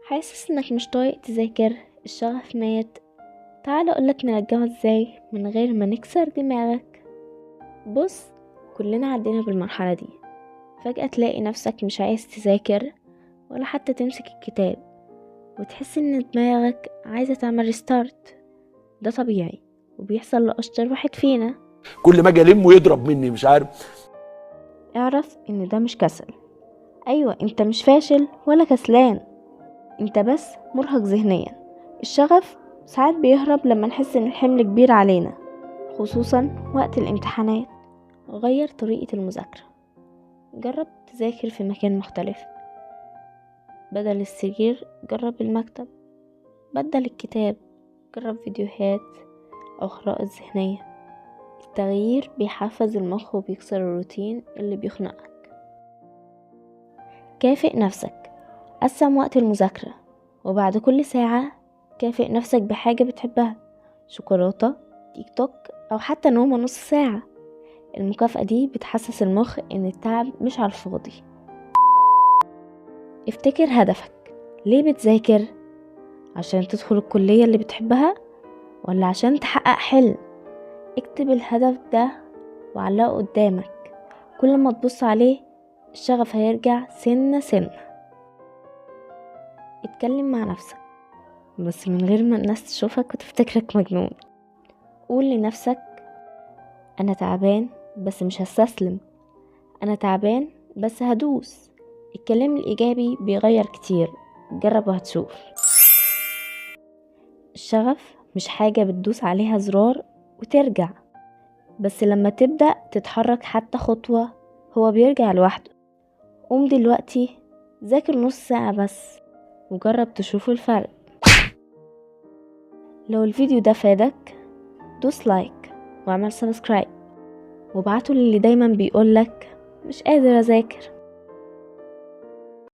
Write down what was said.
حاسس انك مش طايق تذاكر، الشغف مات. تعال اقولك نرجعه ازاي من غير ما نكسر دماغك. بص، كلنا عدينا بالمرحلة دي. فجأة تلاقي نفسك مش عايز تذاكر ولا حتى تمسك الكتاب، وتحس ان دماغك عايزة تعمل ريستارت. ده طبيعي وبيحصل لأشطر واحد فينا. كل ما اجي المه يضرب مني، مش عارف. اعرف ان ده مش كسل. ايوه، انت مش فاشل ولا كسلان، انت بس مرهق ذهنيا. الشغف ساعات بيهرب لما نحس ان الحمل كبير علينا، خصوصا وقت الامتحانات. غير طريقة المذاكرة، جرب تذاكر في مكان مختلف. بدل السرير جرب المكتب، بدل الكتاب جرب فيديوهات أو قراءة ذهنية. التغيير بيحفز المخ وبيكسر الروتين اللي بيخنقك. كافئ نفسك، قسم وقت المذاكرة، وبعد كل ساعة كافئ نفسك بحاجة بتحبها، شوكولاتة، تيك توك، أو حتى نوم نص ساعة. المكافأة دي بتحسس المخ ان التعب مش على الفاضي. افتكر هدفك، ليه بتذاكر؟ عشان تدخل الكلية اللي بتحبها ولا عشان تحقق حلم؟ اكتب الهدف ده وعلقه قدامك. كل ما تبص عليه الشغف هيرجع سنة سنة. اتكلم مع نفسك بس من غير ما الناس تشوفك وتفتكرك مجنون. قول لنفسك انا تعبان بس مش هستسلم، انا تعبان بس هدوس. الكلام الإيجابي بيغير كتير، جرب وهتشوف. الشغف مش حاجة بتدوس عليها زرار وترجع، بس لما تبدأ تتحرك حتى خطوة هو بيرجع لوحده. قوم دلوقتي ذاكر نص ساعة بس وجرب تشوف الفرق. لو الفيديو ده فادك دوس لايك واعمل سبسكرايب، وابعته للي دايما بيقولك مش قادر أذاكر.